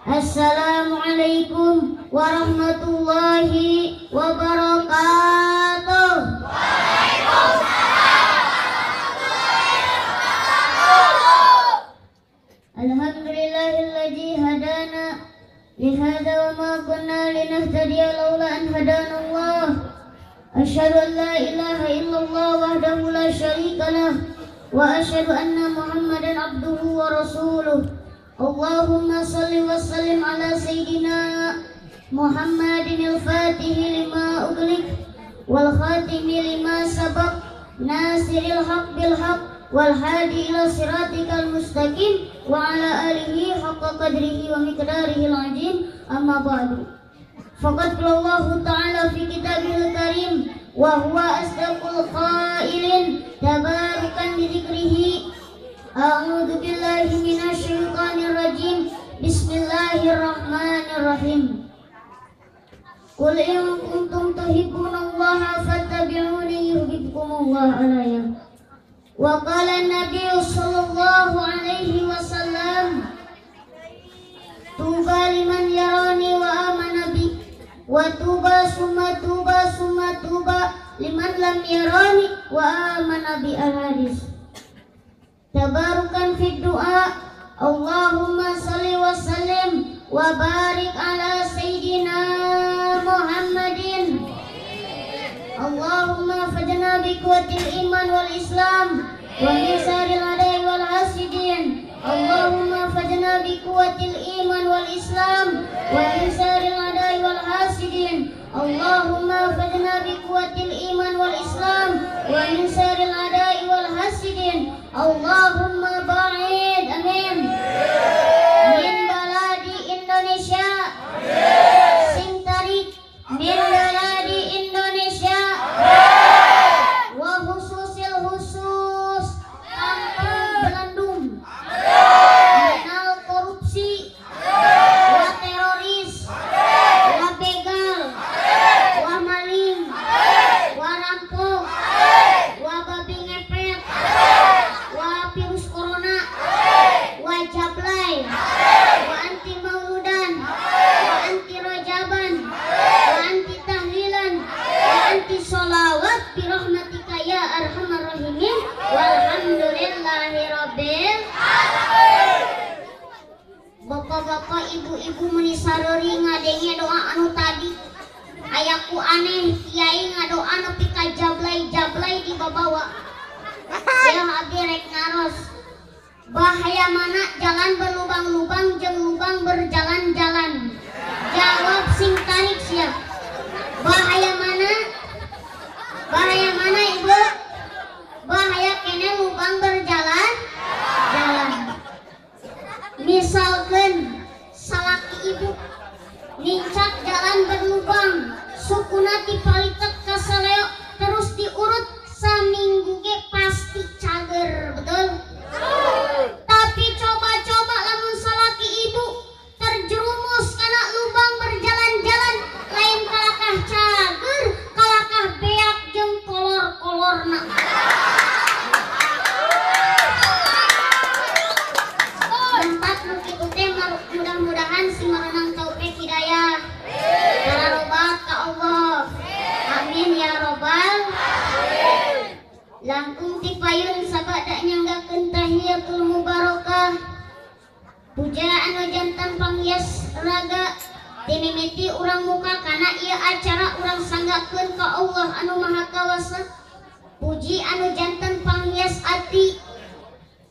Assalamualaikum warahmatullahi wabarakatuh. Alhamdulillahilladzi hadana lihada wa ma kunna linahtadiya laula an hadanallah. Asyhadu an la ilaha illallah wahdahu la syarika lah wa asyhadu anna Muhammadan abduhu wa rasuluh. Allahumma salli wa sallim ala sayyidina Muhammadin al-fatihi lima ughliq wal khatimi lima sabaq nasiril haq bil haq wal hadi ila siratikal mustaqim wa ala alihi haqqa qadrihi wa miqdarihi al-azim. Amma ba'du. Faqad qala Allah ta'ala fi kitabihil karim wa huwa asdaqul qailin tabarukan bi dzikrihi. A'udzu billahi minasy syaithanir rajim. Bismillahirrahmanirrahim. Qul in kuntum tuhibbunallaha fattabi'uni yuhibbukumullahu alayya. Wa qala an-nabiy sallallahu alaihi wasallam, tuba liman yarani wa amana bi wa tuba summa tuba liman lam yarani wa amana bi. Al-hadis. Tabarukan fid du'a. Allahumma salli wa sallim wa barik ala sayyidina Muhammadin. Allahumma fajna bi quwwatil iman wal islam wa min syarril adai wal hasidin. Allahumma fajna bi quwwatil iman wal islam wa min syarril adai wal hasidin. Allahumma fajna bi quwwatil iman wal islam wa min syarril adai wal hasidin. Allahumma ba'id amin min baladi Indonesia sing tarik min baladi Indonesia wa khususil khusus kampung Belendung minal korupsi wa teroris wa begal wa maling wa rampok wa babi ngepet wa virus corona wa jablay wa anti mauludan wa anti rojaban wa anti tahlilan wa anti sholawat bi rahmatika ya arhamar rahimin walhamdulillahi rabbil alamin. Bapak-bapak, ibu-ibu meni sarori ngadenge doa anu tadi ayaku aneh kiai ngadoa nepi ka jablay dibabawa. Ya abdi rek ngaros. Bahaya mana jalan berlubang-lubang jeung lubang berjalan-jalan. Jawab sing tarik siap. Bahaya mana? Bahaya mana ibu? Bahaya kene lubang berjalan-jalan. Misalkan salaki ibu nincak jalan berlubang, sukuna dipalitek ka saleo terus diurut saminggu ge pasti cager, betul? Tapi coba-coba lamun salaki ibu terjerumus kana lubang berjalan-jalan, lain kalakah cager, kalakah beak jeung kolor-kolorna. Tempat nu kitu teh mudah-mudahan si maranang taufik hidayah karobat ka Allah. Amin ya robbal alamin. Langkung ti payun sabada nyanggakeun tahiyatul mubarakah. Puja anu janten panghias raga timimiti urang muka kana ieu acara urang sanggakeun ka Allah anu maha kawasa. Puji anu janten panghias ati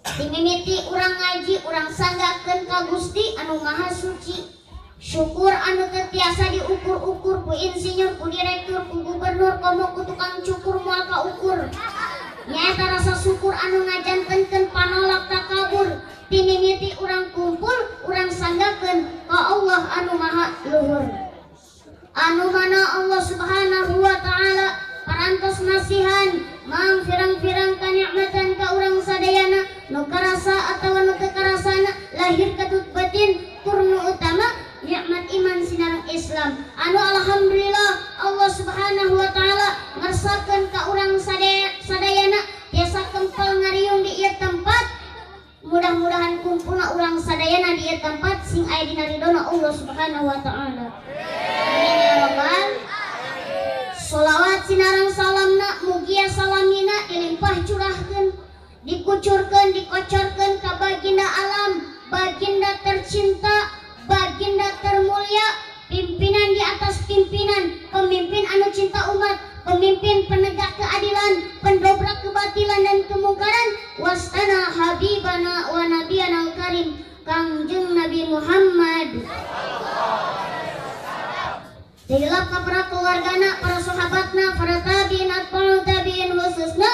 timimiti urang ngaji urang sanggakeun ka Gusti anu maha suci. Syukur anu teu tiasa diukur-ukur ku insinyur, ku direktur, ku gubernur, komo ku tukang cukur moal ka ukur. Nyaeta rasa syukur anu ngajantenkeun panolak takabur. Timimiti urang kumpul, urang sanggakeun ka Allah anu maha luhur. Anu mana Allah Subhanahu wa taala parantos nasihan mang firang-firang kanikmatan ka urang sadayana nu karasa atawa nu teu karasana lahir katut batin kurnu utama nikmat iman sinareng Islam anu alhamdulillah Allah Subhanahu wa taala ngarsakeun ka urang sadayana tiasa kempel ngariung di ieu tempat. Mudah-mudahan kumpulna urang sadayana di ieu tempat sing aya dina ridona dikucurkan, dikocorkan ke baginda alam, baginda tercinta, baginda termulia, pimpinan di atas pimpinan, pemimpin anu cinta umat, pemimpin penegak keadilan, pendobrak kebatilan dan kemungkaran, wastana habibana wa nabiyana karim, Kangjeng Nabi Muhammad. Dilap ka para keluargana, para sahabatna, para tabiin, atba'u tabiin khususna,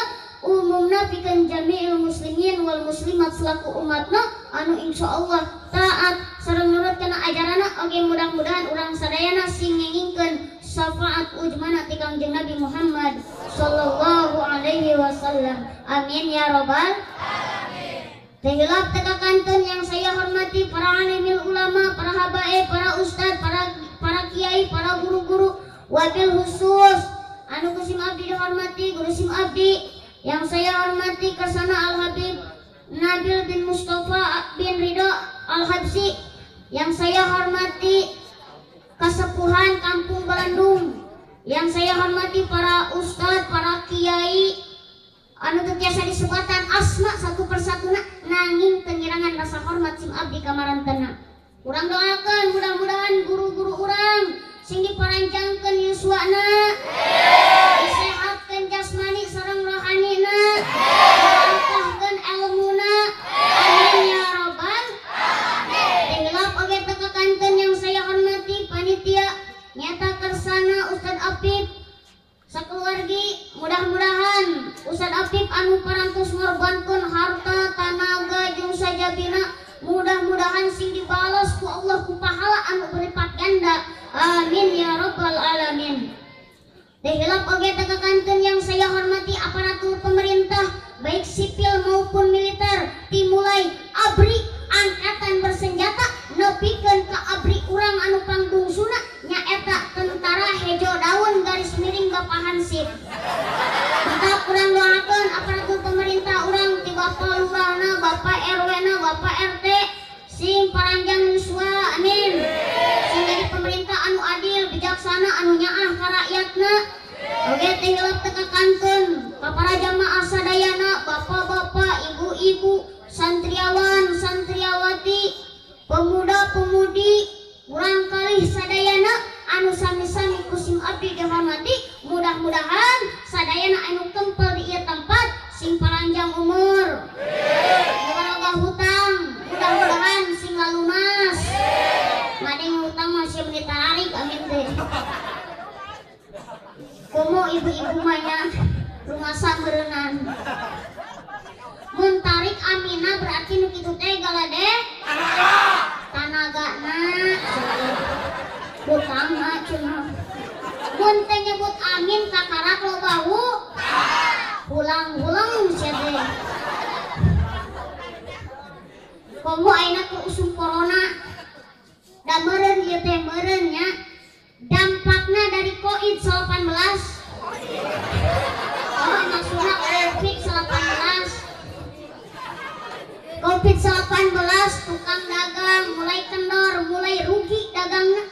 umumna pikeun jami'il muslimin wal muslimat selaku umatna anu insyaallah taat sareng nurut kana ajarana. Oge mudah-mudahan urang sadayana sing ngengingkeun syafaat ujmana ti Kangjeng Nabi Muhammad sallallahu alaihi wasallam. Amin ya robbal alamin. Tehilap teka kantun yang saya hormati para alimil ulama, para habaib, para ustad, para kiai, para guru-guru, wabil khusus anu kusim abdi dihormati, guru sim abdi yang saya hormati Kersana Al-Habib Nabil bin Mustafa bin Ridho Al-Habsi, yang saya hormati Kasepuhan Kampung Bandung, yang saya hormati para ustad, para kiai anu teu tiasa disebatan asma satu persatuna nanging pengirangan rasa hormat sim abdi kamarantena. Urang doakeun mudah-mudahan guru-guru urang sing diparanjangkeun yuswana, disehatkeun jasmani sareng rohanina, diberkahkeun ilmuna. Amin ya robbal alamin. Tinggalap oge teka kanten yang saya hormati panitia nyata Kersana Ustad Apip sakeluargi. Mudah-mudahan Ustad Apip anu parantos ngorbankeun harta, tanaga jeung sajabina, mudah-mudahan sing dibalas ku Allah ku pahala anu berlipat ganda. Amin ya rabbal alamin. Dihilap oge teka kanten yang saya hormati aparatur pemerintah baik sipil maupun militer, dimulai abri angkatan bersenjata nepikeun ka abri urang anu pangbungsuna nyaeta tentara hejo daun garis miring Bapak Hansip. Tetap urang doakeun aparatur pemerintah urang ti Bapak Lurahna, Bapak RW-na, Bapak RT sing paranjang yuswa. Amin. Sing jadi pemerintah anu adil, bijaksana, anu nyaah ka rakyatna. Oge tinggalap teka kantun para jamaah sadayana, bapak-bapak, ibu-ibu, santriawan, santriawati, pemuda-pemudi, urang kalih sadayana anu sami-sami kusim abdi dihormati. Mudah-mudahan sadayana anu kempel di ieu tempat sing paranjang umur, boga hutang, mudah-mudahan sing lalunas. Madeng hutang masih ditararik, amin teh. Komo ibu-ibu manya rumah sameureunnan. Mun tarik amina berarti nu kitu teh galade tanagana hutangna cenah. Mun teh nyebut amin kakarak lo bau hulang-hulang sia teh. Komo ayeuna ku usum corona da meureun ieu teh meureun nya. Dampakna dari COVID-19 maksudna COVID-19 tukang dagang mulai kendor, mulai rugi dagangna,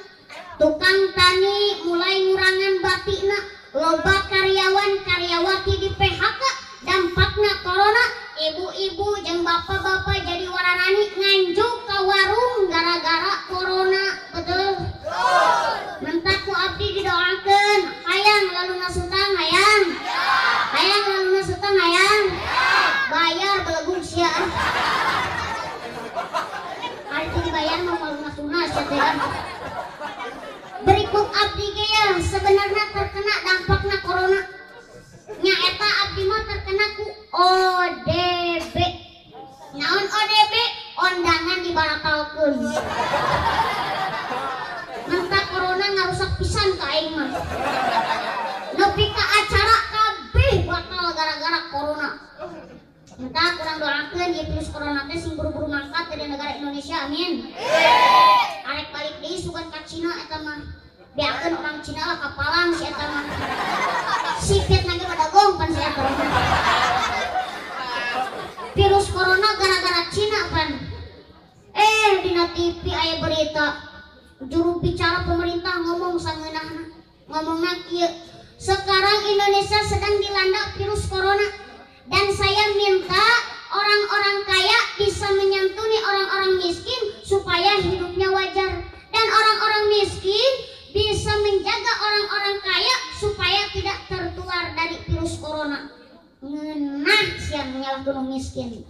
tukang tani mulai ngurangan batina, loba karyawan karyawati di PHK. Dampakna corona, ibu-ibu jeung bapak-bapak jadi waranani nganjuk ka warung gara-gara corona. Betul? Mentak ku abdi didoakeun hayang laluna sutang, hayang laluna sutang, hayang bayar belegung sia. Ari teu dibayar mah laluna tunas ya. Berikut abdi ge ya sebenarnya terkena dampakna corona. Nyaeta abdi mah terkena ku ODB. Naon ODB? Ondangan dibaratalkeun. Mentak corona ngarusak pisan ka aing mah. Nepi ka acara kabeh batal gara-gara corona. Mentak urang doakeun ieu virus corona teh sing buru-buru mangkat dari negara Indonesia. Amin. Arek balik deui sugan ka Cina eta mah. Beakeun orang Cina lah kapalang si eta mah. Sipit lagi pada gongpan si eta. Virus corona gara-gara Cina pan. Dina TV aya berita juru bicara pemerintah ngomong sangeunahna, ngomongna kieu, sekarang Indonesia sedang dilanda virus corona dan saya minta orang-orang kaya bisa menyantuni orang-orang miskin supaya hidupnya wajar, dan orang-orang miskin bisa menjaga orang-orang kaya supaya tidak tertular dari virus corona. Nah, siang menyalahkan miskin.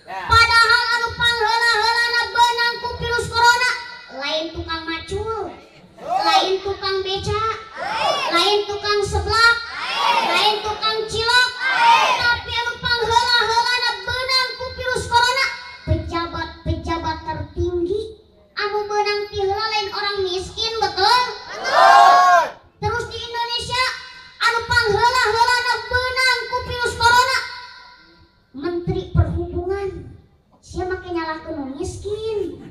Padahal anu pangheula-heulana beunang ku virus corona lain tukang macul, lain tukang beca, lain tukang seblak, lain tukang cilok, tapi anu pangheula-heulana beunang ku virus corona pejabat-pejabat tertinggi. Anu beunang ti heula lain orang miskin, betul? Betul. Terus di Indonesia anu pangheula-heulana beunang ku virus corona Menteri Perhubungan. Sia make nyalahkeun nu miskin.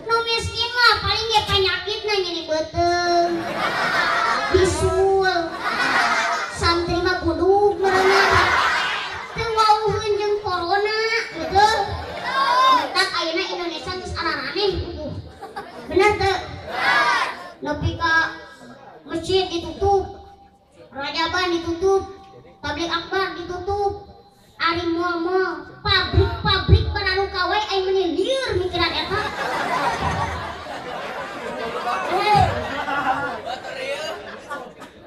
Nu miskin mah paling ge penyakitna nyeri beuteung, bisul, santri mah budug merenang, teu wauheun jeung corona, betul? Mentak ayeuna Indonesia geus aneh-aneh, bener teu? Nepi ka masjid ditutup, rajaban ditutup, tablik akbar ditutup, ari mal-mal, pabrik-pabrik anu kawe aya meni lieur mikiran eta.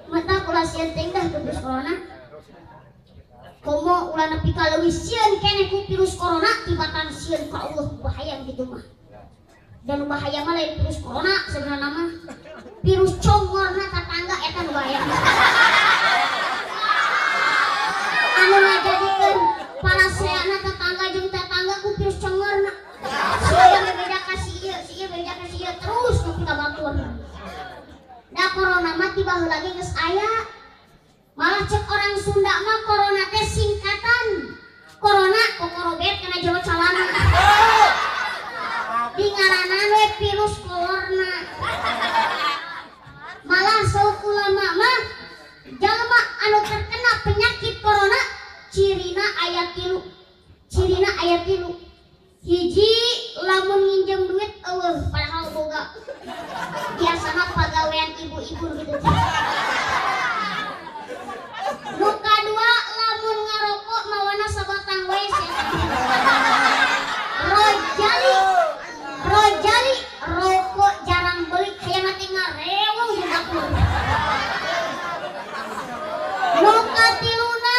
Mata kula sieun teh dah ku virus corona. Komo ulah nepi ka leuwih sieun keneh ku virus corona tibatan sieun ka Allah bahaya gitu mah. Dan bahaya mah lain virus corona sebenarnya mah. Virus congorna tetangga eta nu bahaya. Anu ngajadikeun paraseana tetangga jeung tetangga ku virus congorna. Sia beda ka si ieu beda ka si ieu terus nepi ka batur. Da corona mah tiba heula ge geus aya. Malah cek orang Sunda mah corona teh singkatan. Corona kokorobet kana jero calana. Di ngaranan we virus corona. Malah sauk ulama mah jalma anu terkena penyakit corona cirina aya 3. Cirina aya 3. Hiji lamun nginjem duit eueuh padahal boga. Biasana pagawean ibu-ibu gitu. Nu kadua lamun ngarokok mawana sabatang we Rojali rokok jarang beli kayana teh ngarewong di dapur. Nu katiluna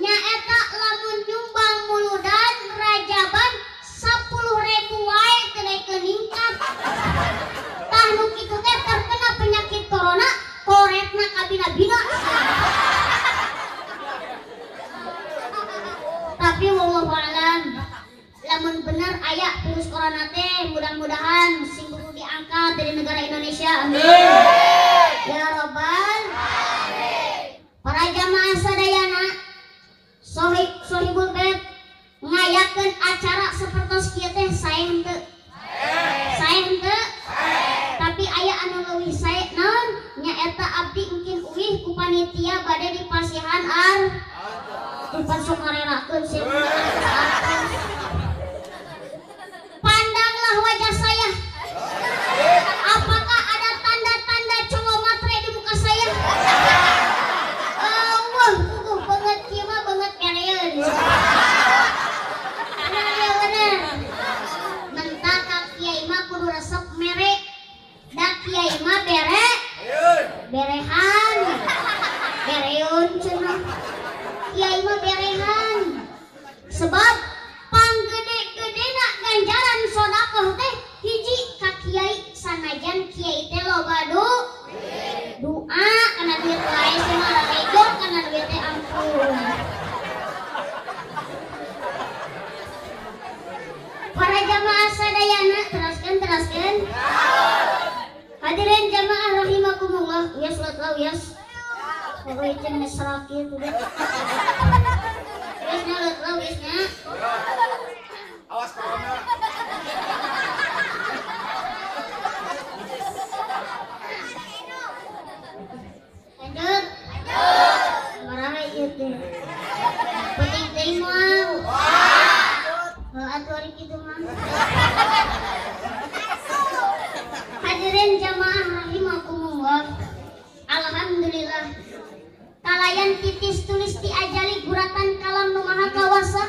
nyaeta lamun nyumbang muludan rajaban 10.000 wae teu naikeun ningkat. Tah nu kitu teh terkena penyakit corona koretna kabina-bina. Tapi wallahu a'lam, lamun bener aya virus corona teh mudah-mudahan sing kudu diangkat dari negara Indonesia. Amin. Ya Rabbal alamin. Para jamaah sadayana sohibul bait ngayakeun acara sapertos kieu teh sae henteu? Sae henteu? Tapi aya anu leuwih sae naon? Nyaeta abdi engkin uwih ku panitia bade dipasihan Tuhan sok ngarelakeun sia pandanglah wajah saya. Apakah ada tanda-tanda cowok matre di muka saya? Wah, kukuh banget kieu mah banget pereun. Bener. Mentak ka kiai mah kudu resep mere. Da kiai mah berehan. Bereun cenah. Kiai mah berehan. Sebab panggede-gedena ganjaran sedekah teh hiji ka kiai sanajan kiai teh loba doa kana duit wae cenah rego kana duit teh ampun. Para jamaah sadayana teraskeun. Hadirin jamaah rahimakumullah. Wias salat wias. Pokoknya cenah seraki tuh. Wiasnya lat wiasnya. Awas corona. Lanjut. Marah ieu teh. Penting teh moal. Atuh ari kitu mah. Hadirin jamaah rahimakumullah. Alhamdulillah. Kalayan titis tulis diajali guratan kalam nu maha kawasa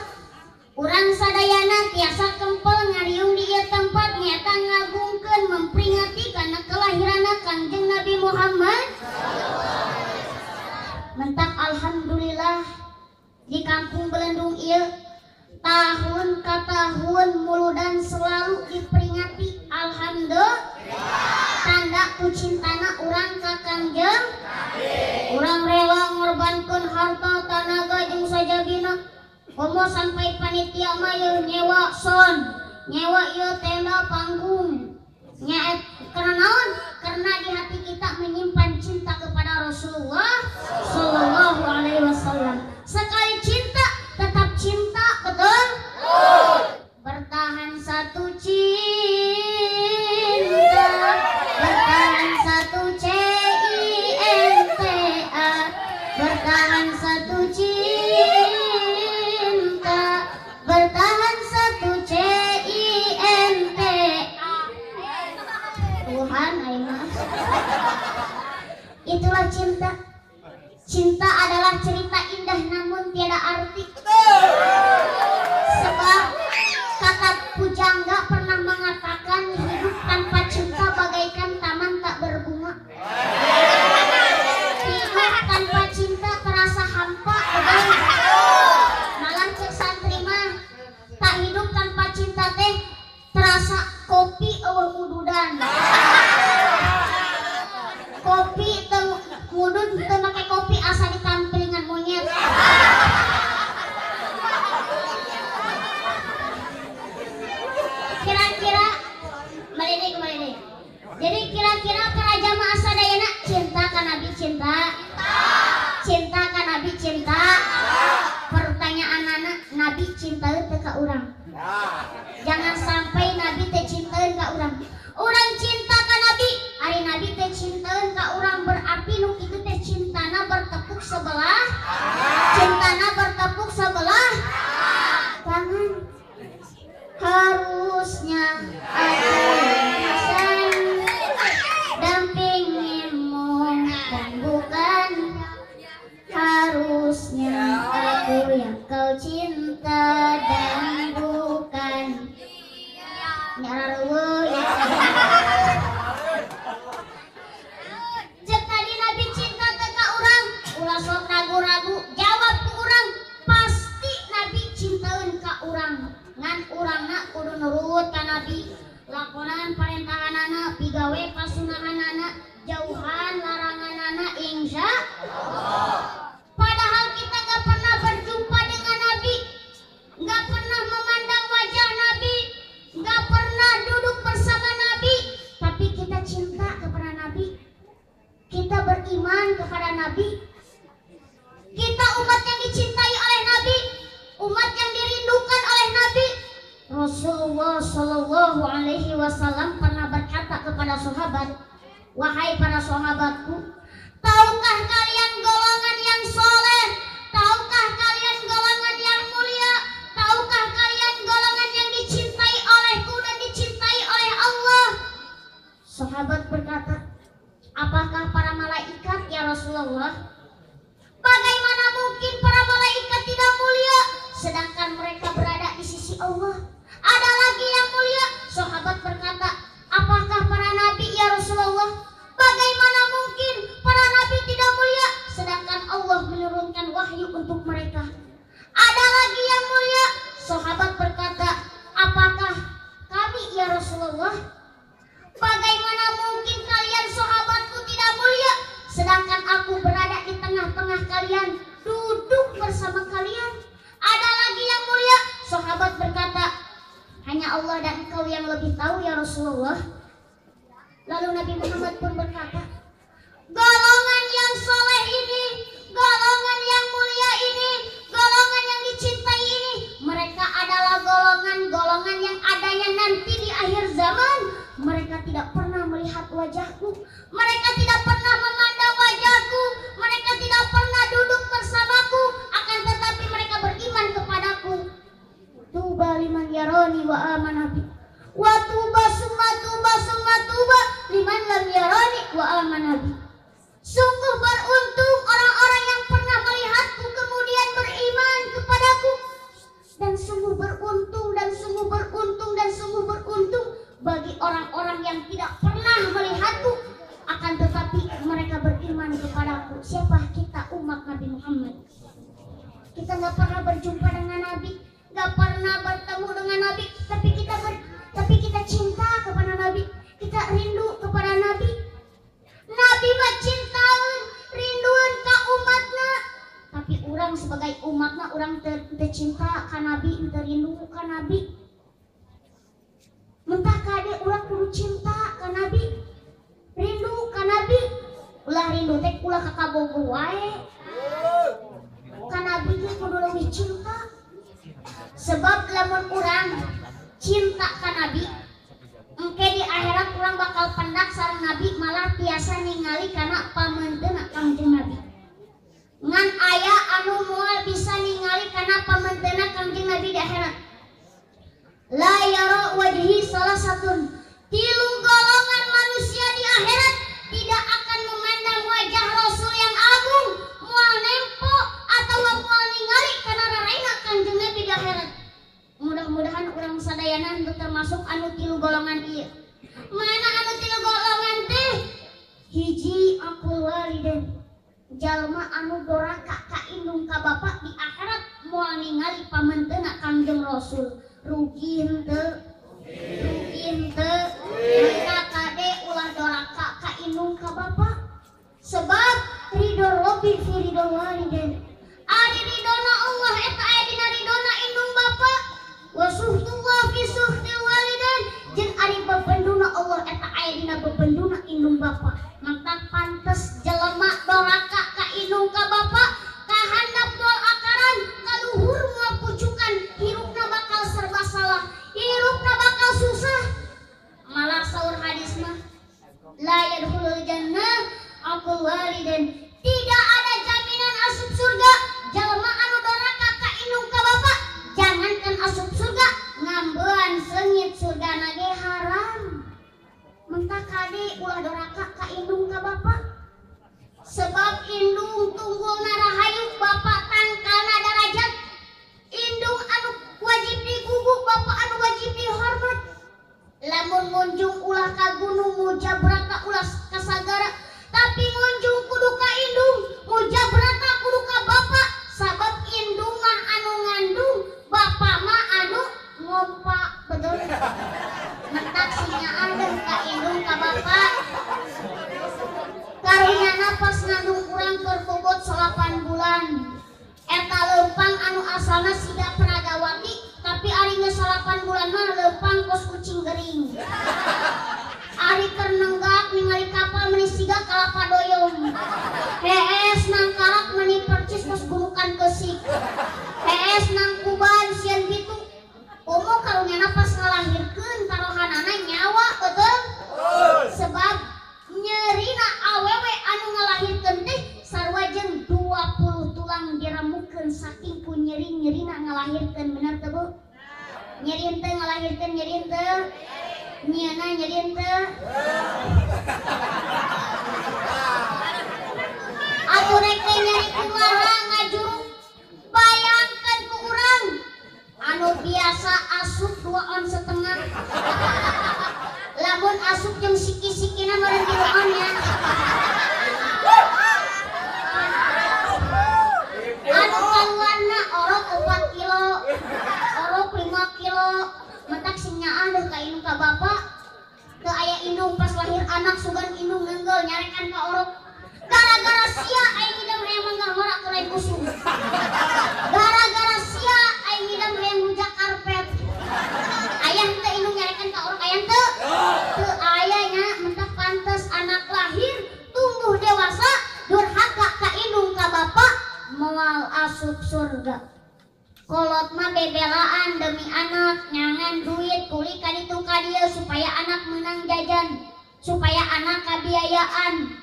Urang sadayana tiasa kempel ngariung di ieu tempat nyata ngagungkeun memperingati kana kelahiranna Kangjeng Nabi Muhammad. Mentak alhamdulillah di kampung Belendung ieu tahun ka tahun muludan selalu diperingati alhamdulillah. Tanda kucintana urang ka Kangjeng. Urang rela ngorbankeun harta tanaga jeung sajagina. Komo sampai panitia mah yeuh nyewa son, nyewa ieu tenda panggung. Nyaet karena naon? Karena di hati kita menyimpan cinta kepada Rasulullah sallallahu alaihi wasallam. Sekali cinta tetap cinta, betul? Bertahan satu cinta, bertahan satu cinta, bertahan satu cinta, bertahan satu cinta. Tuhan, ayo. Itulah cinta. Cinta adalah cerita indah namun tiada arti. Sebab kata pujangga pernah mengatakan hidup tanpa cinta bagaikan taman tak berbunga. Hidup tanpa cinta terasa hampa, betul? Malah cek santri mah tak hidup tanpa cinta teh terasa kopi eueuh ududan. Kopi teu mudun teu make kopi asa ditampilingan monyet. Kira-kira kemarin. Jadi kira-kira para jamaah sadayana cinta ka Nabi cinta? Cinta ka Nabi cinta? Pertanyaanana Nabi cintaeun teu ka urang? Jangan sampai Nabi teu cintaeun ka urang. Urang cinta ka Nabi, ari Nabi teh cintaeun ka urang berarti nu kitu teh cintana bertepuk sebelah. Cintana bertepuk sebelah tangan. Harusnya aku Hasan dampingimu dan bukan harusnya aku yang kau cinta dan bukan nyararewe ya. Cek tadi Nabi cinta teh ka urang, ulah sok ragu-ragu, jawab ku urang, pasti Nabi cintaeun ka urang. Ngan urangna kudu nurut ka Nabi, lakonan parentanganana, pigawe pasunahanana, jauhan laranganana, insya Allah. Padahal kita gak pernah berjumpa dengan Nabi, gak pernah memandang wajah Nabi, gak pernah duduk bersama Nabi, tapi kita cinta kepada Nabi, kita beriman kepada Nabi, kita umat yang dicintai oleh Nabi, umat yang dirindukan oleh Nabi. Rasulullah Shallallahu Alaihi Wasallam pernah berkata kepada sahabat, wahai para sahabatku, tahukah kalian golongan yang soleh? Tahukah kalian golongan yang mulia? Tahukah kalian golongan yang dicintai olehku dan dicintai oleh Allah? Sahabat berkata, apakah para malaikat ya Rasulullah? Bagaimana mungkin para malaikat tidak mulia sedangkan mereka berada di sisi Allah? Ada lagi yang mulia. Sahabat berkata, apakah para nabi ya Rasulullah? Bagaimana mungkin para nabi tidak mulia sedangkan Allah menurunkan wahyu untuk mereka? Ada lagi yang mulia. Sahabat berkata, apakah kami ya Rasulullah? Bagaimana mungkin kalian sahabatku tidak mulia sedangkan aku berada di tengah-tengah kalian, duduk bersama kalian? Ada lagi yang mulia. Sahabat berkata, hanya Allah dan engkau yang lebih tahu ya Rasulullah. Lalu Nabi Muhammad pun berkata, golongan yang soleh ini, golongan yang mulia ini, golongan yang dicintai ini, mereka adalah golongan-golongan yang adanya nanti di akhir zaman. Mereka tidak pernah melihat wajahku, mereka tidak pernah memandang wajahku, mereka tidak pernah duduk bersamaku, akan tetapi mereka beriman kepadaku. Tuba liman yarani wa amana bi, wa tuba summa tuba liman lam yarani wa amana bi. Sungguh beruntung orang-orang yang pernah melihatku kemudian beriman kepadaku, dan sungguh bagi orang-orang yang tidak pernah melihatku, akan tetapi mereka beriman kepadaku. Siapa kita? Umat Nabi Muhammad. Kita nggak pernah berjumpa dengan Nabi, nggak pernah bertemu dengan Nabi, tapi kita cinta kepada Nabi, kita rindu kepada Nabi. Nabi mah cintaun, rinduan ka umatna. Tapi orang sebagai umatna, orang tercinta ka Nabi, terindu ka Nabi. Mentah kade orang kudu cinta ka Nabi, rindu ka Nabi. Ulah rindu teh ulah ka kabogo wae. Ka Nabi teh kudu leuwih cinta. Sebab lamun urang cinta ka Nabi, engke di akhirat urang bakal pendak sareng Nabi, malah tiasa ningali kana pamenteuna Kangjeng Nabi. Ngan aya anu moal bisa ningali kana pamenteuna Kangjeng Nabi di akhirat. La yara wajhi salah satun, tilu golongan manusia di akhirat tidak akan memandang wajah Rasul yang agung, moal nempo atau moal ningali kana raraina Kangjeng Nabi di akhirat. Mudah-mudahan urang sadayana untuk termasuk anu tilu golongan ieu. Mana anu tilu golongan teh? Hiji aqul walidain, jalma anu doraka ka indung ka bapa di akhirat moal ningali pamenteuna Kangjeng Rasul. Rugi henteu, mereka kade ulah doraka ka indung ka bapa. Sebab ridho Rabbi fi ridho walidain, ari ridona Allah eta aya dina ridona indung bapa. Wa suhtullah fi suhtil walidain, jeung ari bependuna Allah eta aya dina bependuna indung bapa. Mangta pantes jelema doraka ka indung ka bapa, ka handap moal akaran, ka luhur moal pucukan, hirupna bakal serba salah, hirupna bakal susah. Malah saur hadis mah, la yadkhulul jannah aqul walidain, tidak ada jaminan asup surga jalma anu doraka ka indung ka bapa. Jangankan asup surga, ngambean seungit surgana ge haram. Mentah kade ulah doraka ka indung ka bapa. Sebab indung tunggulna rahayu, bapa tangkalna darajat. Indung anu wajib diguguk, bapa anu wajib dihormat. Lamun ngunjung ulah ka gunung, mujabrata ulah ka sagara, tapi ngunjung kudu ka indung, mujabrata kudu ka bapa. Sabab indung mah anu ngandung, bapa mah anu ngompa, betul. Mentak sinyaan ka indung ka bapa. Karunyana pas ngandung urang keur bobot 8 bulan. Eta leumpang anu asalna siga Pradawati, tapi ari geus 8 bulan mah leumpang kos kucing gering. Ari keur nenggak ningali kapal meuni siga kalapa doyong. Hees nang karak meuni percis kos gunukan keusik. Hees nang kuban sieun bitu. Komo karunyana pas ngalahirkeun tarohanana nyawa, betul? Sebab nyerina awewe anu ngalahirkeun teh sarua jeung 20 tulang diramukeun saking ku nyeri-nyerina ngalahirkeun, bener teu Bu? Nyeri henteu ngalahirkeun, nyeri henteu? Nyieuna nyeri henteu? Atuh rek teh nyeri kumaha ngajuruk? Bayangkeun ku urang anu biasa asup 2 ons setengah. Lamun asup jeung siki-sikina meureun 3 on nya. Anu kaluarna orok 4 kilo, orok 5 kilo. Mentak sing nyaan deh ka indung ka bapa. Teu aya indung pas lahir anak sugan indung ngeunggel nyarekan ka orok. Gara-gara sia aing ngidam hayang manggah morak ke lain usum. Gara-gara sia aing ngidam hayang hujak karpet. Aya henteu indung nyarekan ka orok, aya henteu? Teu aya nya. Mentak pantes anak lahir tumbuh dewasa durhaka ka indung ka bapa moal asup surga. Kolot mah bebelaan demi anak, nyangan duit kuli ka ditu ka dieu supaya anak menang jajan, supaya anak kabiayaan.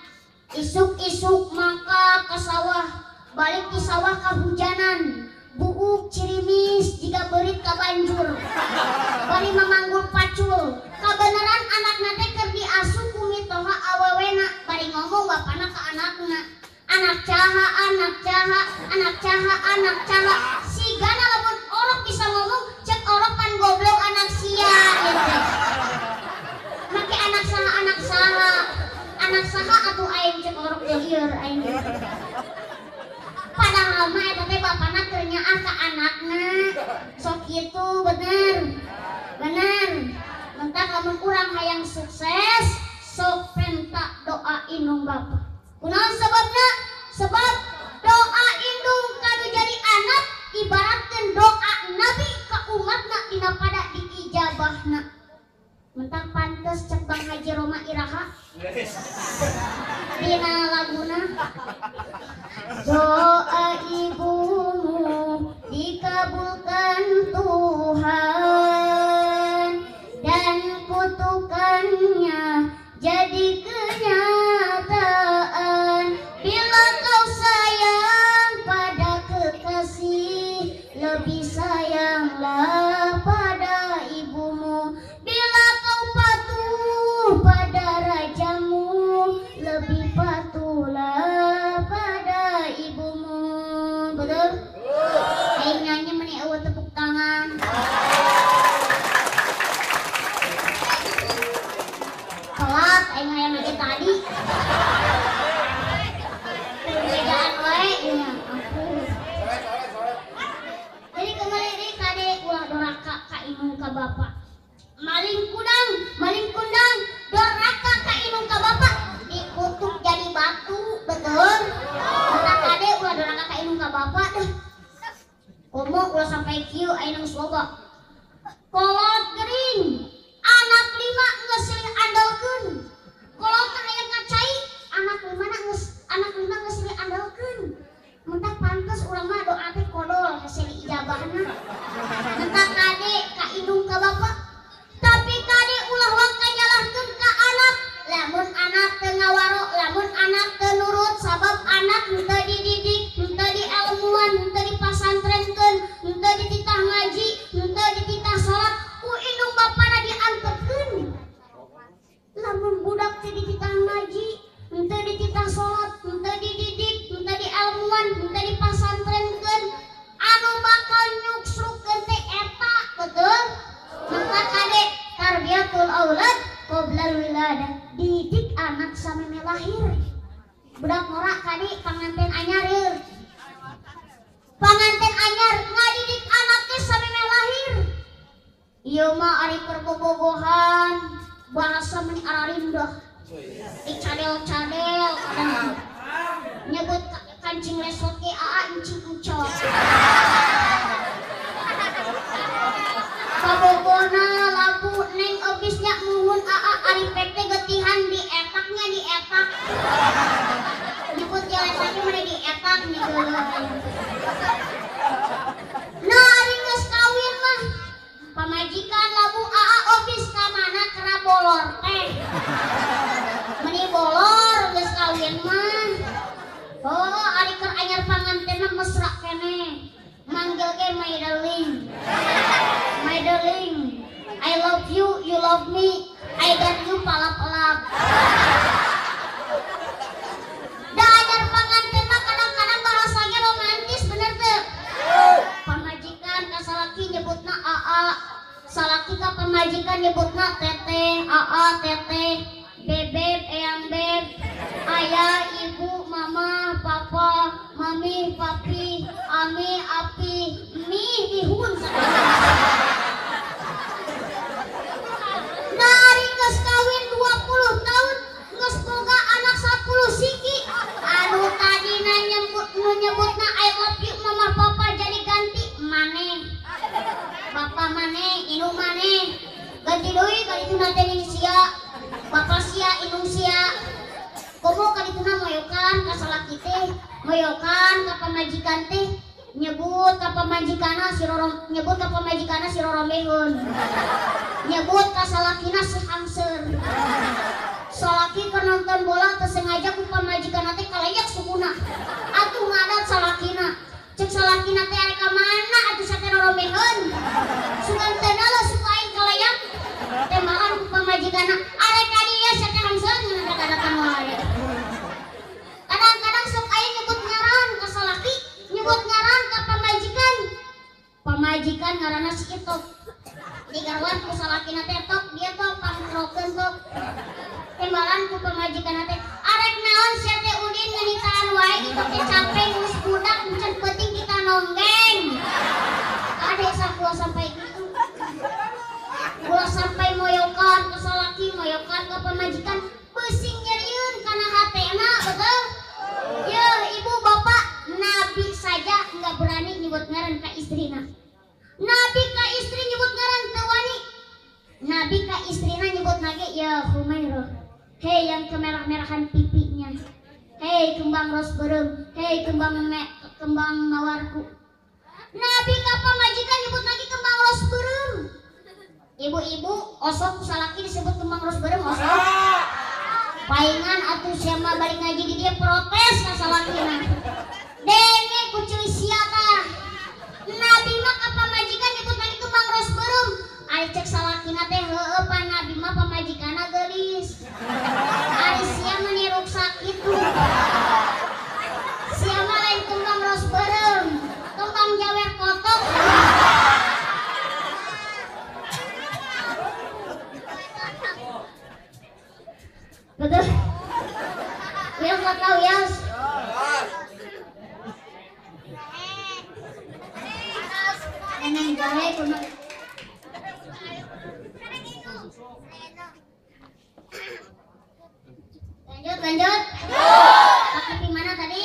Isuk-isuk mangka ka sawah, balik di sawah kahujanan, buuk cirimis jika beurit ka banjur, bari mamanggur pacul. Kabeneran anakna teh keur diasuh ku mitoha awewena, bari ngomong bapana ka anakna, anak caha, anak caha, anak caha, anak caha. Sigana lamun orok bisa ngomong, cek orok pan goblok anak sia gitu. bener aing. Padahal mah eta teh bapana keur nyaah ka anakna. Sok kitu bener. Bener. Mentak lamun urang hayang sukses, sok penta doa indung bapa. Kunaon sebabna? Sebab doa indung kanu jadi anak ibaratkeun doa Nabi ka umatna dina pada diijabahna. Mentak pantes cek Bang Haji Roma Iraha dina laguna. Doa ibumu dikabulkan Tuhan dan kutukannya jadi kenyataan. Bila kau sayang pada kekasih, lebih sayanglah pada ibumu. Bila kau patuh pada rajamu, lebih patuhlah pada ibumu. Betul? Aing nyanyi meni eueuh tepuk tangan. Telat aing hayang lagi tadi. Perbedaan wae nya. Jadi kembali deui kade ulah doraka ka indung ka bapa. Maling kundang doraka ka indung ka bapa dikutuk jadi batu, betul? Mata kade ulah doraka ka indung ka bapa deh. Komo ulah sampai kieu ayeuna geus loba. Kolot gering, anak 5 geus silih andalkeun. Kolot hayang ngacai, anak 5 geus silih andalkeun. Mentak pantes urang mah doa teh kodol hasil ijabahna. Mentak kade ka indung ka bapa. Tapi kade ulah waka nyalahkeun ka anak. Lamun anak teu ngawaro, lamun anak teu nurut, sabab anak henteu dididik, henteu diilmuan, henteu dipasantrenkeun, henteu dititah ngaji, henteu dititah salat, ku indung bapana diantepkeun. Lamun budak teu dititah ngaji, henteu dititah salat, henteu dididik, henteu diilmuan, henteu dipasantrenkeun, anu bakal nyuksrukeun teh eta, betul? Maka kade tarbiyatul aulad qoblal wiladah, didik anak sameme lahir. Budak norak kade panganten anyar yeuh. Panganten anyar ngadidik anak teh sameme lahir. Ieu mah ari keur bobogohan, bahasa meni ararindah. Icadel-cadel kadang nyebut kancing lesot ge aa encing encok. Kabogona labu neng obisnya muhun aa ari pete getihan di etaknya di etak. Nyebut jalan lagi mana di etak nih geuleuh. Nah ari geus kawin mah pamajikan labu aa obis ka mana kena bolor teh. Meni bolor geus kawin mah. Oh ari keur anyar pangantenna mesra keneh. Manggil ke my darling. My darling, I love you, you love me, I got you palap-palap. Da anyar panganten mah kadang-kadang bahasanya romantis, bener teu? Pamajikan ka salaki nyebutna aa, salaki ka pamajikan nyebutna teteh, aa teteh, bebeb eyang beb, ayah ibu mama papa, mami papi, ami api, mi ihun. Dari geus kawin 20 tahun geus boga anak 10 siki. Anu tadina nyebutna I love you mama papa jadi ganti maneh. Bapa maneh, indung maneh. Ganti deui kalituna teh sia. Bapa sia, indung sia. Komo kalituna moyokan ka salaki teh, moyokan ka pamajikan teh. Nyebut ka pamajikana si rorombeheun. Nyebut ka salakina si hamseur. Salaki keur nonton bola teu sengaja ku pamajikana teh kalayak sukuna. Atuh ngadat salakina. Cek salakina teh ari ka mana atuh sate rorombeheun. Sugan teu nalah suka aing kalayak. Teh malan ku pamajikana arek ka dieu sate hamseur ngadadatang wae. Kadang-kadang sok aing nyebut ngaran ka salaki. Nyebut ngaran ka pamajikan. Pamajikan ngaranna si Itok. Digarwan ku salakina teh tok, dia tok pangkrokeun tok. Timbalan ku pamajikan teh arek naon sia teh Udin nganita nyebut ngaran ka istrina. Nabi ka istri nyebut ngaran teu wani. Nabi ka istrina nyebut nage ya Humairah. Hei yang kemerah-merahan pipinya. Hei kembang ros berem. Hei kembang mawarku. Nabi ka pamajikan nyebut lagi kembang ros berem. Ibu-ibu osok salaki disebut kembang ros berem osok. Paingan atuh siapa balik ngaji di dia protes ka salakina. Denge kucil siata. Nabi mah ka pamajikan nyebut lagi kembang ros berem. Ari cek salakina teh heueuh pan Nabi mah pamajikanna geulis. Ari sia mah niruk sakit tuh. Sia mah lain kembang ros berem, kembang jawer kotok. Betul. Wias gak tau Wias. Neneng jahe kuno. Lanjut. Pakai di mana tadi?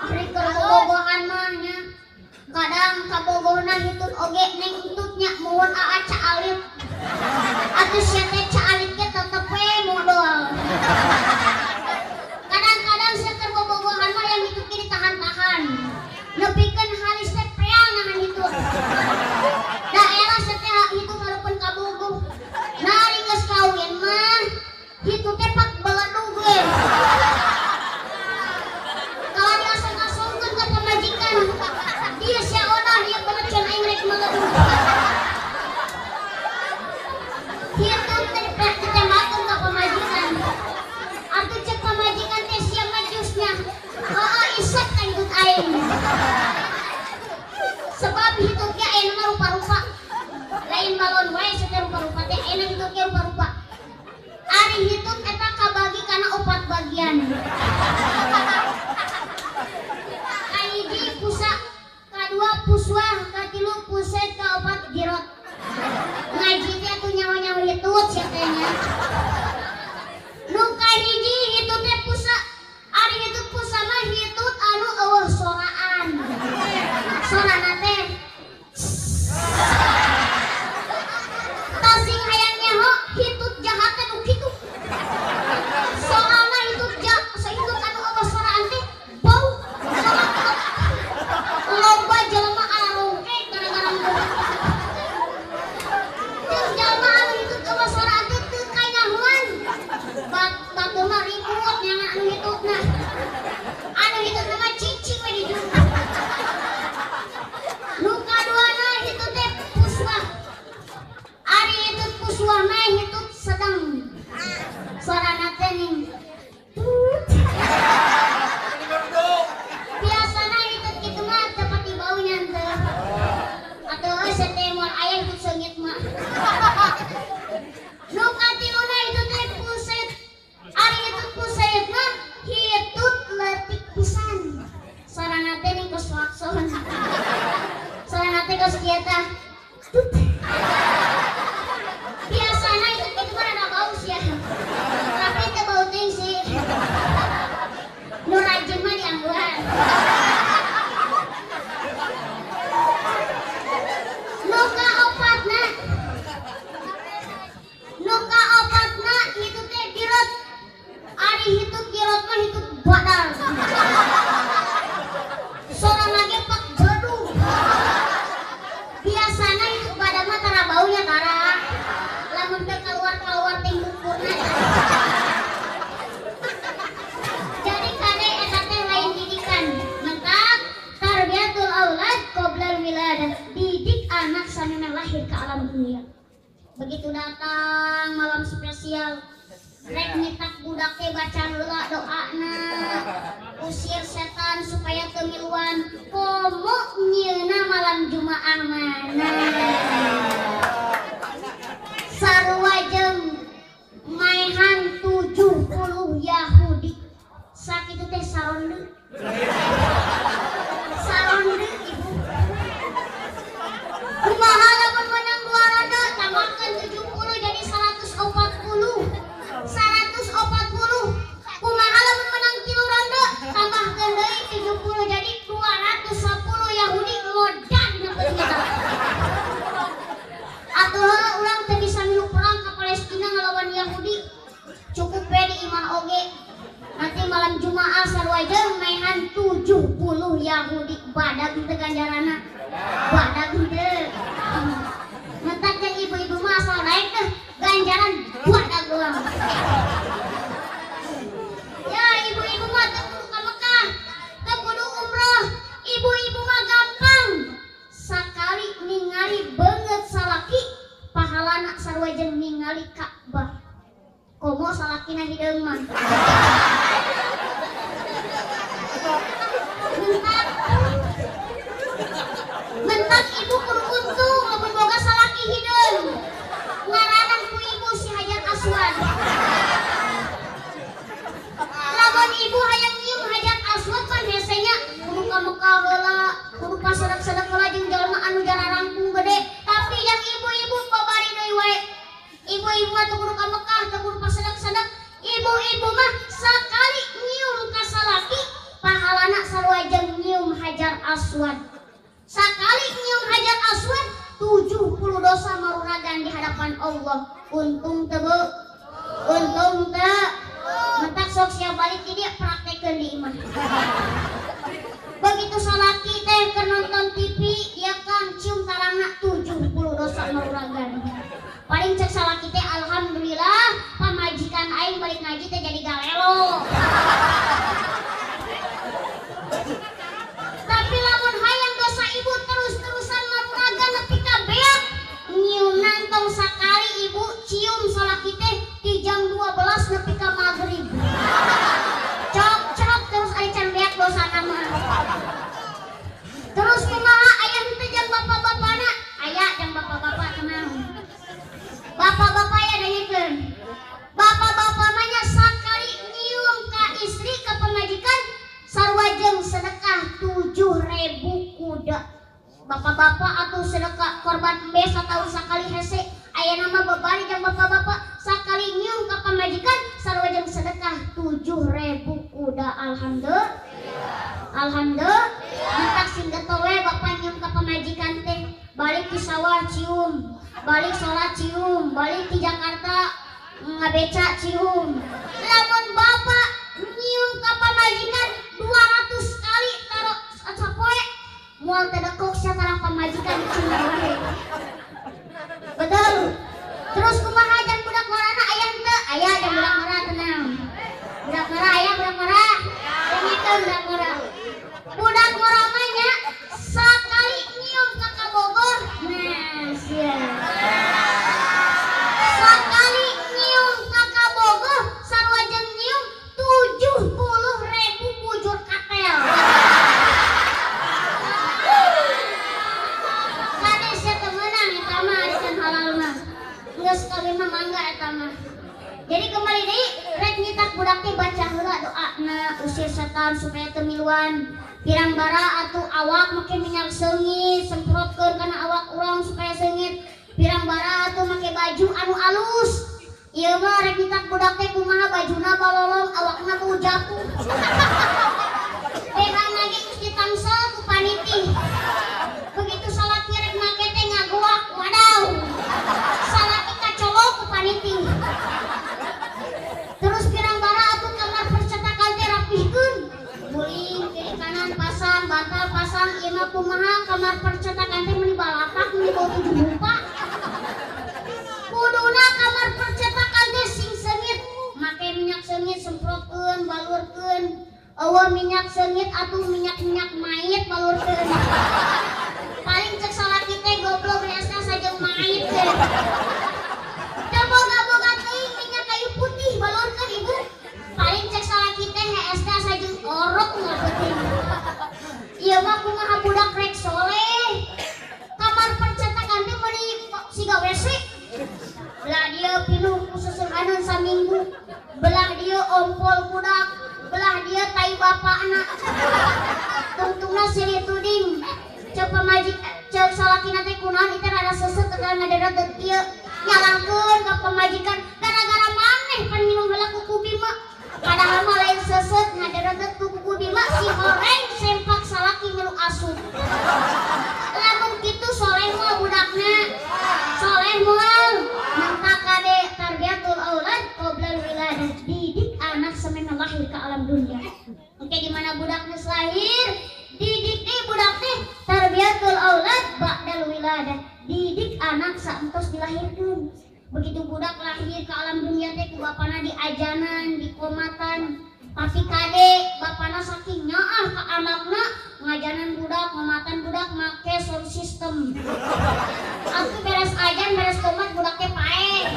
Ari kabogohan mahnya. Kadang kabogohna hitut oge neng hitutnya muhun aa caalit. Atuh sia teh caalit ge tetep we modal. Kadang-kadang sia keur bobogohan mah yang hitut ge ditahan-tahan. Nepikeun halis teh preang nahan hitut. Daerah setelah hitut hareupeun kabogoh. Nari geus kawin mah hitut teh pak beledu ge. Kalau diasong-asongkeun ka pamajikan, dia sia odah dia bener can aing rek meledu. Hitut teh ditembakeun ka pamajikan. Atuh cek pamajikan teh sia majusnya. Heueuh isep ka hitut aing. Sebab hitut ge ayeuna mah rupa-rupa. Lain balon wae teh rupa-rupa teh ayeuna hitut ge rupa-rupa. Ari hitut eta kabagi kana 4 bagian. Kahiji pusa, kadua puswa, katilu puset, kaopat girot. Ngaji teh atuh nyawa-nyawa hitut sia teh nya. Nu kahiji hitut teh pusa. Ari hitut pusa mah hitut anu eueuh soraan. Sorana teh tasing hayang nyaho hitut jahat teh nu kitu. Soalna hitut hitut anu eueuh soraan teh bau. Loba jelema arongke gara-gara mulut. Jeung jalma anu hitut eueuh soraan teh teu kanyahoan. Batur mah ribut nyangan anu hitutna. Anu hitutna mah cicing we di juru. Nu kaduana hitut teh puswa. Ari hitut puswa mah hitut sedang. Suarana teh ning tut. Biasana hitut kitu mah teu pati baunya teu. Atuh seteh moal aya hitut seungit mah. Nu katiluna hitut teh puset. Ari hitut puset mah hitut leutik pisan. Suarana teh ning kos klakson. Suarana teh kos kieu tah. Tut. Biasana hitut kitu mah rada bau sia. Tapi teu bau teuing sih. Nu rajin mah diangguan. Nu kaopatna hitut teh girot. Ari hitut girot mah hitut badal. Sorana ge pak beledu. Biasana hitut badal mah tara baunya tara. Lamun teh keluar teh bukurna. Jadi kade eta teh lain didikan. Mentak tarbiyatul aulad qoblal wiladah. Didik anak samana lahir ke alam dunia. Begitu datang malam spesial, rek nyitak budak teh baca heula doana. Usir setan supaya teu miluan. Komo nyieuna malam Jumaah mana. Sarua jeung maehan 70 Yahudi. Sakitu teh saronde. Saronde ibu. Kumaha lamun menang 2 roda tambahkeun 70 jadi 140. 140. Kumaha lamun malam Jumaah sarua jeung maehan 70 Yahudi badag teu ganjarana. Badag teu. Mentak jeung ibu-ibu mah asal naik teh ganjaran badag doang. Ya ibu-ibu mah teu kudu ka Mekah, teu kudu umroh. Ibu-ibu mah gampang. Sakali ningali beungeut salaki pahalana sarua jeung ningali Ka'bah. Komo salakina hideung mah. Mentak ibu kudu untung lamun boga salaki hideung. Ngaranan ku ibu si Hajar Aswad. Lamun ibu hayang nyium Hajar Aswad pan hesenya kudu ka Mekah heula, kudu pasedek-sedek heula jeung jalma anu jararangkung gede. Tapi yang ibu-ibu babari deui wae. Ibu-ibu mah teu kudu ka Mekah, teu kudu pasedek-sedek. Ibu-ibu mah sakali nyium ka salaki pahalana sarua jeung nyium Hajar Aswad. Sakali nyium Hajar Aswad 70 dosa maruragan di hadapan Allah. Untung teu bu? Untung teu? Mentak sok sia balik di dia praktekeun di imah. Begitu salaki teh keur nonton TV, dia kan cium tarangna 70 dosa maruragan. Paling cek salaki teh alhamdulillah pamajikan aing balik ngaji teh jadi galelo. Tapi lamun hayang dosa ibu terus-terusan maruragan nepi ka beak, nyium nantong sakali ibu cium salaki teh di jam 12 nepi ka maghrib. Cok terus aya can beak dosana mah. Terus kumaha aya henteu jang bapak-bapana? Aya jang bapak-bapak tenang. Bapak-bapak ya dengekeun. Bapak-bapak mah nya sakali nyium ka istri ka pamajikan sarua jeung sedekah 7.000 kuda. Bapak-bapak atuh sedekah korban embes ataun sakali hese. Aya nama babari jeung bapak-bapak sakali nyium ka pamajikan sarua jeung sedekah 7.000 kuda. Alhamdulillah. Alhamdulillah. Mentak singgeto we bapak nyium ka pamajikan teh balik di sawah cium, balik sholat cium, balik di Jakarta ngabeca cium. Lamun bapak nyium ka pamajikan 200 kali taro sapoe moal teu dekok satarang pamajikan cium wae. Betul. Terus kumaha jang budak marana aya henteu? Aya jang budak marana tenang. Budak marana aya budak marana. Dengekeun budak marana. Budak marana mah nya sakali nyium ka Bogor. Nah, sia. Sakali nyium ka Bogor sarua jeung nyium 70.000 bujur katel. Kade sia teu meunang eta mah arisan halal mah. Geus kawin mah mangga eta mah. Jadi kembali deui rek nyitak budak teh baca heula doana usir setan supaya teu miluan. Pirang bara atuh awak make minyak seungit semprotkeun kana awak urang supaya seungit. Pirang bara atuh make baju anu alus. Ieu mah rek ditak budak teh kumaha bajuna balolong awakna bau jatuh. Pirang lagi geus ditangsel ku paniti. Begitu salaki rek make teh ngagoak wadaw. Salaki kacolok ku paniti. Terus pirang bara atuh kamar percetakan teh rapihkeun. Guling kiri kanan pasang, bantal pasang, ieu mah kumaha kamar percetakan teh meuni balapak meuni bau 7 rupa. Kuduna kamar percetakan teh sing seungit, make minyak seungit semprotkeun, balurkeun. Eueuh minyak seungit atuh minyak-minyak mayit balurkeun. Paling cek salaki teh goblok beasna sajeung mayit teh. Teu boga-boga teuing minyak kayu putih balurkeun ibu. Paling cek salaki teh HSD sajeung orok ngabeuting. Ieu mah kumaha budak rek soleh. Kamar percetakan teh meuni siga WC. Belah dia pinuh ku susuhaneun saminggu. Belah dia ompol budak, belah dia tai bapakna. Tungtungna silih tuding. Cek pamajik cek salakina teh kunaon ieu rada seuseut teu ngaderet deuk ieu. Nyalahkeun ka pamajikan gara-gara maneh pan minum heula ku kubi mah. Padahal mah lain seuseut ngaderet ku kubi mah si horeng sempak salaki milu asup. Lamun kitu soleh moal budakna. Soleh moal. Mangka kade tarbiyatul aulad qoblal wiladah. Didik anak samena lahir ke alam dunia. lahir didik di budak teh tarbiyatul aulad ba'dal wiladah, didik anak saentos dilahirkeun. Begitu budak lahir ke alam dunia teh ku bapana diajanan, dikomatan, tapi kade bapana saking nyaah ka anakna ngajanan budak, ngomatan budak make sound system. Aku beres ajan beres komat budak teh pae.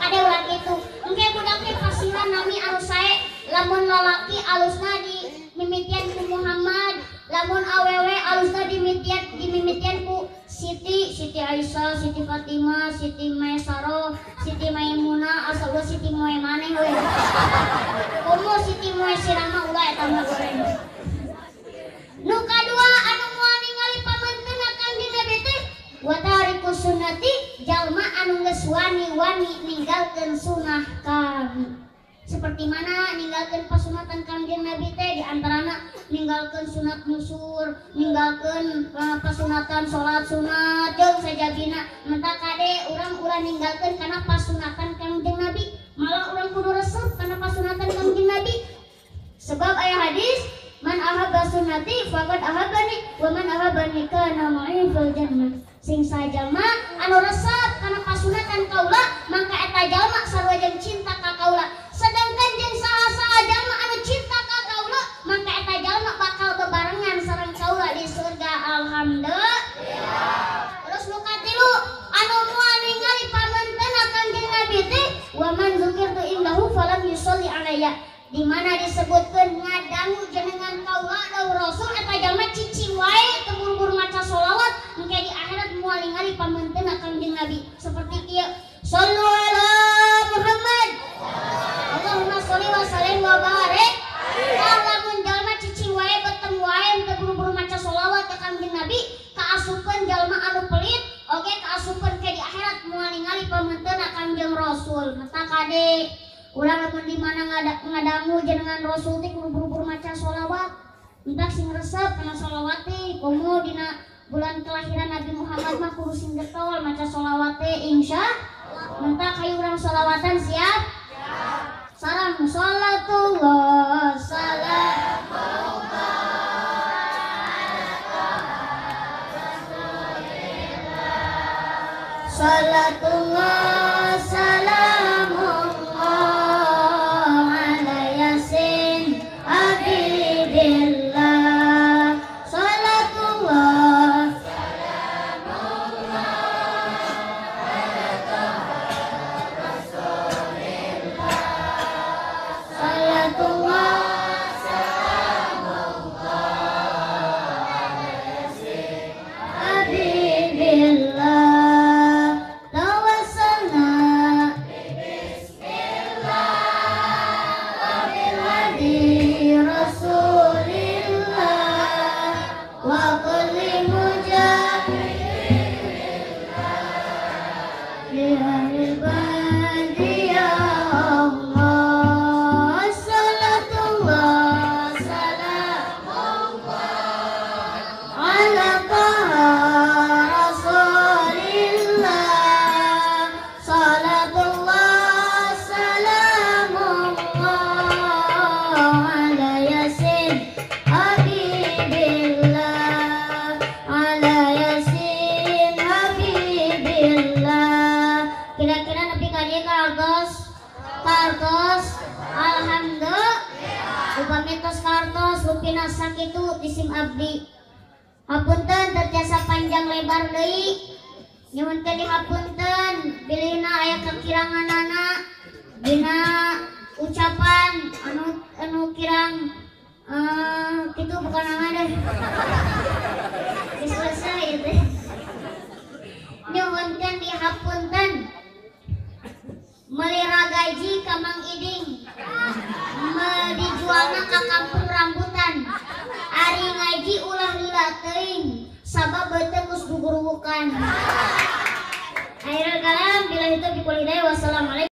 Ada ulah gitu. Engke budak teh pasiran nami arus sae, lamun lalaki alusna di mimitian ku Muhammad, lamun awewe alusna dimimitian ku Siti Aisyah, Siti Fatimah, Siti Maisaro, Siti Maimunah, asal ulah Siti moe maneh we. Komo Siti moe sirama ulah eta mah goreng. Nu kadua anu moal ningali pamenteuna Kangjeng Nabi teh wa tariku sunnati, jalma anu geus wani-wani ninggalkeun sunah kami. Seperti mana ninggalkeun pasunatan Kangjeng Nabi teh diantarana ninggalkeun sunat nusur, ninggalkeun pasunatan salat sunat jeung sajabina. Menta kade urang ulah ninggalkeun kana pasunatan Kangjeng Nabi, malah urang kudu resep kana pasunatan Kangjeng Nabi. Sebab aya hadis, man ahabba sunnati faqad ahabbani wa man ahabbani kana ma'i fil jannah. Sing sajalma anu resep kana pasunatan kaula, mangka eta jalma sarua jeung cinta ka kaula. Sedangkan jeung saha-saha jalma anu cinta ka kaula, mangka eta jalma bakal bebarengan sareng kaula di surga. Alhamdulillah. Terus nu katilu anu moal ningali pamenteuna Kangjeng Nabi teh wa man dzukirtu indahu falam yusolli alayya, di mana disebutkeun ngadangu jenengan kaula daur Rasul eta jalma cicing wae teu buru-buru maca sholawat, engke di akhirat moal ningali pamenteuna Kangjeng Nabi seperti kieu. Shallu ala Muhammad. Allahumma sholli wa sallim wa barik. Lamun jalma cicing wae beteng wae teu buru-buru maca sholawat ka Kangjeng Nabi, kaasupeun jalma anu pelit oge kaasupeun ke di akhirat moal ningali pamenteuna Kangjeng Rasul. Mata kade urang lamun di mana ngadamu jenengan Rasul teh kudu buru-buru maca sholawat. Entak sing resep kana sholawat teh komo dina bulan kelahiran Nabi Muhammad mah kudu sing getol maca sholawat teh insyaallah. Entak hayu urang sholawatan siap? Salam sholatullah salamullah salatullah salamullah ala yasin habibillah salatullah sakitu isim abdi. Hapunten terjasa panjang lebar deui. Nyuwunkeun dihapunten bilihna aya kakiranganana dina ucapan anu kirang kitu bukan nama deh. Geus selesai teh. Nyuwunkeun dihapunten melira gaji ka Mang Iding. Dijualna ka kampung rambutan. Ari ngaji ulah lila teuing sabab beuteung geus gugurukan. Akhirul kalam bila itu biqul hidayah wassalamualaikum.